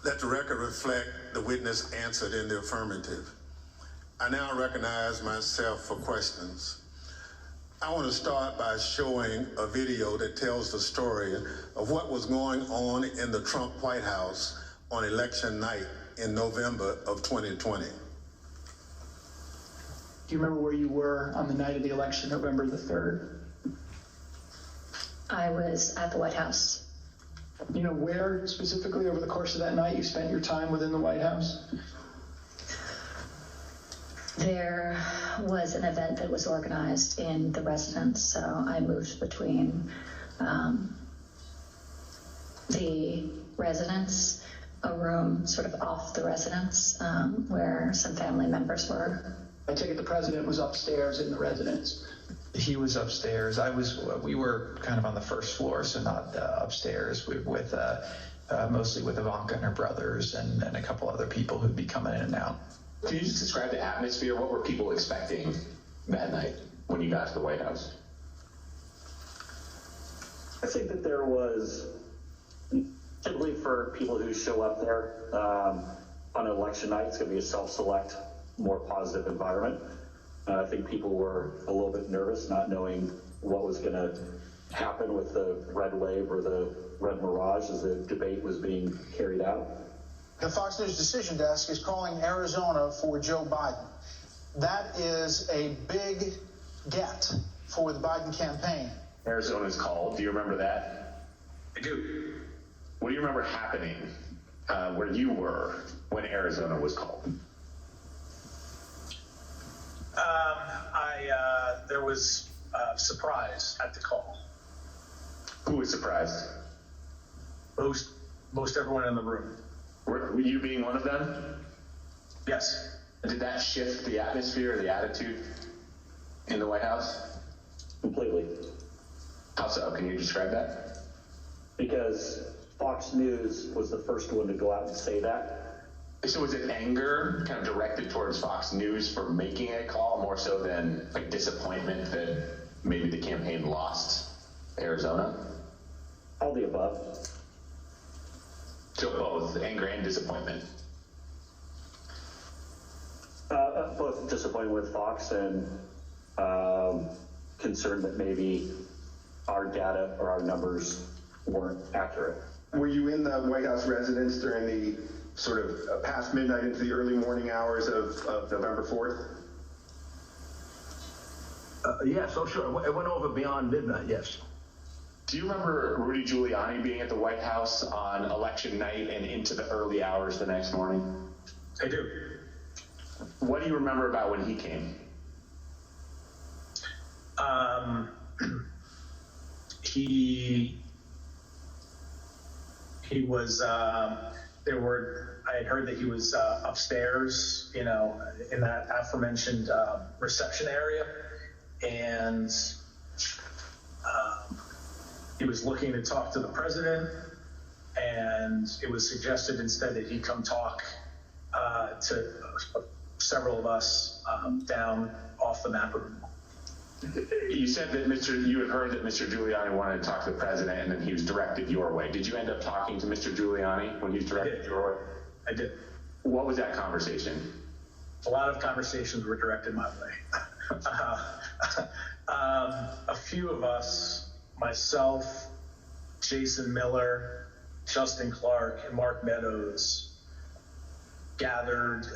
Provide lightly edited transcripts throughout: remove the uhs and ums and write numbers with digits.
Let the record reflect the witness answered in the affirmative. I now recognize myself for questions. I want to start by showing a video that tells the story of what was going on in the Trump White House on election night in November of 2020. Do you remember where you were on the night of the election, November the 3rd? I was at the White House. You know where specifically over the course of that night you spent your time within the White House? There was an event that was organized in the residence, so I moved between the residence, a room sort of off the residence where some family members were. I take it the president was upstairs in the residence. He was upstairs. We were kind of on the first floor, so not upstairs with mostly with Ivanka and her brothers and a couple other people who'd be coming in and out. Can you just describe the atmosphere? What were people expecting that night when you got to the White House? I think that there was, typically for people who show up there on election night, it's going to be a self-select, more positive environment. I think people were a little bit nervous, not knowing what was going to happen with the red wave or the red mirage as the debate was being carried out. The Fox News Decision Desk is calling Arizona for Joe Biden. That is a big get for the Biden campaign. Arizona's called. Do you remember that? I do. What do you remember happening where you were when Arizona was called? There was surprise at the call. Who was surprised? Most everyone in the room. Were you being one of them? Yes. Did that shift the atmosphere or the attitude in the White House? Completely. How so? Can you describe that? Because Fox News was the first one to go out and say that. So was it anger kind of directed towards Fox News for making a call more so than like disappointment that maybe the campaign lost Arizona? All the above. So both anger and disappointment. Both disappointed with Fox and concerned that maybe our data or our numbers weren't accurate. Were you in the White House residence during the sort of past midnight into the early morning hours of November 4th? Yes, oh sure. It went over beyond midnight, yes. Do you remember Rudy Giuliani being at the White House on election night and into the early hours the next morning? I do. What do you remember about when he came? He was, I had heard that he was upstairs, in that aforementioned reception area. And he was looking to talk to the president. And it was suggested instead that he come talk to several of us down off the map room. You said that you had heard that Mr. Giuliani wanted to talk to the president and then he was directed your way. Did you end up talking to Mr. Giuliani when he was directed your way? I did. What was that conversation? A lot of conversations were directed my way. A few of us, myself, Jason Miller, Justin Clark, and Mark Meadows, gathered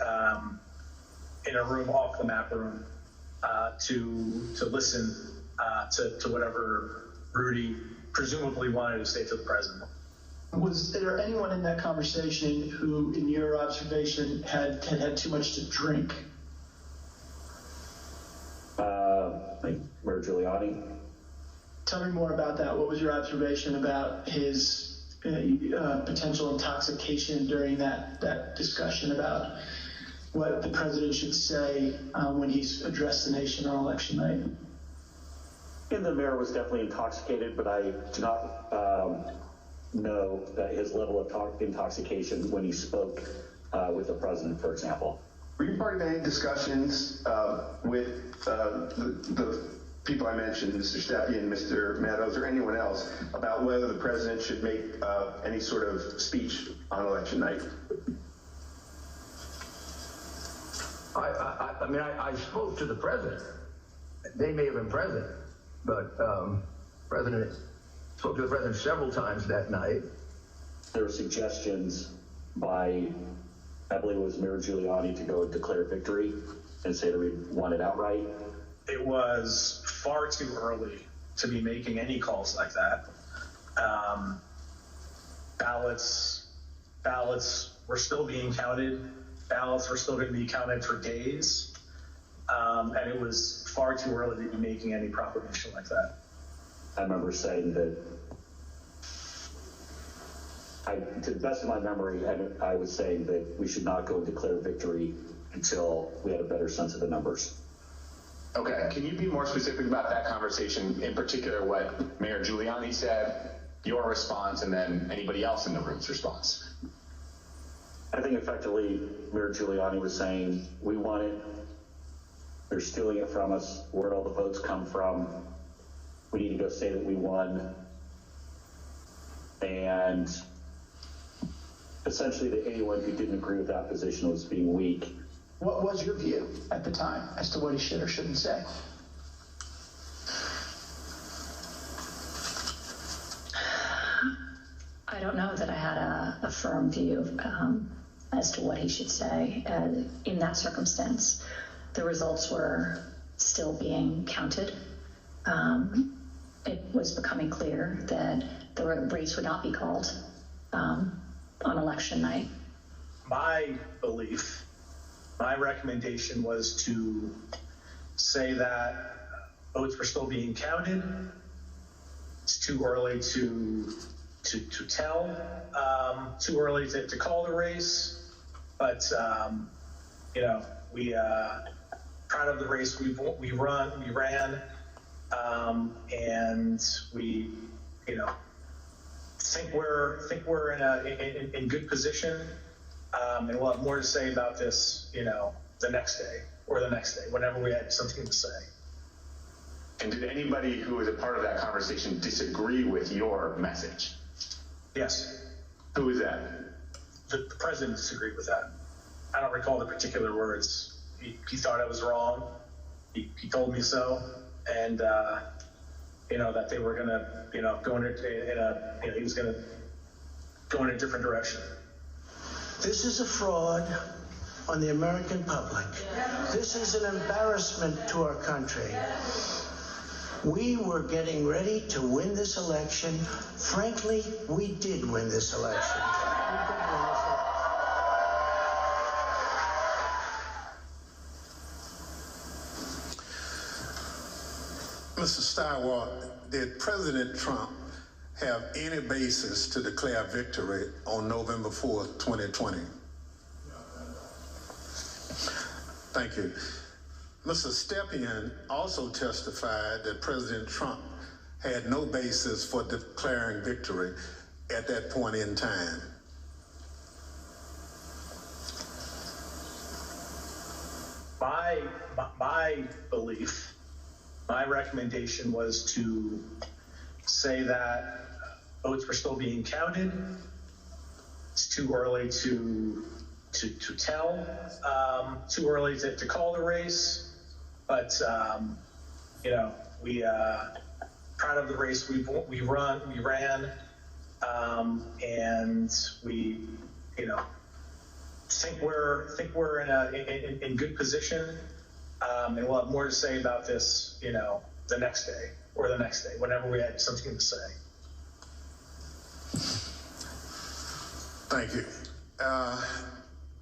in a room off the map room to listen to whatever Rudy presumably wanted to say to the president. Was there anyone in that conversation who, in your observation, had too much to drink? Like Rudy Giuliani. Tell me more about that. What was your observation about his potential intoxication during that discussion about what the president should say when he's addressed the nation on election night? And the mayor was definitely intoxicated, but I do not know that his level of intoxication when he spoke with the president, for example. Were you part of any discussions with the people I mentioned, Mr. Stepien, Mr. Meadows, or anyone else, about whether the president should make any sort of speech on election night? I mean, I spoke to the president. They may have been present, but President spoke to the president several times that night. There were suggestions by, I believe it was Mayor Giuliani, to go and declare victory and say that we won it outright. It was far too early to be making any calls like that. Ballots were still being counted. Ballots were still going to be counted for days. And it was far too early to be making any proclamation like that. I remember saying that, to the best of my memory, I was saying that we should not go and declare victory until we had a better sense of the numbers. Okay, can you be more specific about that conversation, in particular what Mayor Giuliani said, your response, and then anybody else in the room's response? I think effectively Mayor Giuliani was saying, we won it, they're stealing it from us, where'd all the votes come from, we need to go say that we won, and essentially that anyone who didn't agree with that position was being weak. What was your view at the time as to what he should or shouldn't say? I don't know that I had a firm view as to what he should say in that circumstance. The results were still being counted. It was becoming clear that the race would not be called on election night. My belief, my recommendation was to say that votes were still being counted. It's too early to tell, too early to call the race, but we proud of the race we ran, and we think we're in good position, and we'll have more to say about this, the next day or the next day, whenever we had something to say. And did anybody who was a part of that conversation disagree with your message? Yes. Who was that? The president disagreed with that. I don't recall the particular words. He thought I was wrong. He told me so, and that they were gonna go he was gonna go in a different direction. This is a fraud on the American public. This is an embarrassment to our country. We were getting ready to win this election. Frankly, we did win this election. Mr. Stirewalt, did President Trump have any basis to declare victory on November 4th, 2020? Thank you. Mr. Stepien also testified that President Trump had no basis for declaring victory at that point in time. My belief, my recommendation was to say that votes were still being counted. It's too early to tell, too early to call the race, but we proud of the race we ran, and we think we're in good position, and we'll have more to say about this the next day or the next day, whenever we had something to say. Thank you.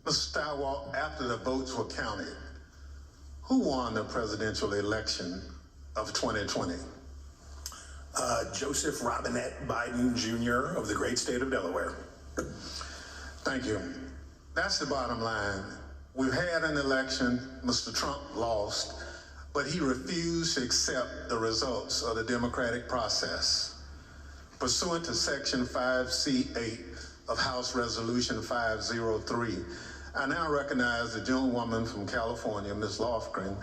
Mr. Stirewalt, after the votes were counted, who won the presidential election of 2020? Joseph Robinette Biden Jr. of the great state of Delaware. Thank you. That's the bottom line. We've had an election. Mr. Trump lost, but he refused to accept the results of the democratic process. Pursuant to Section 5C8 of House Resolution 503, I now recognize the gentlewoman from California, Ms. Lofgren,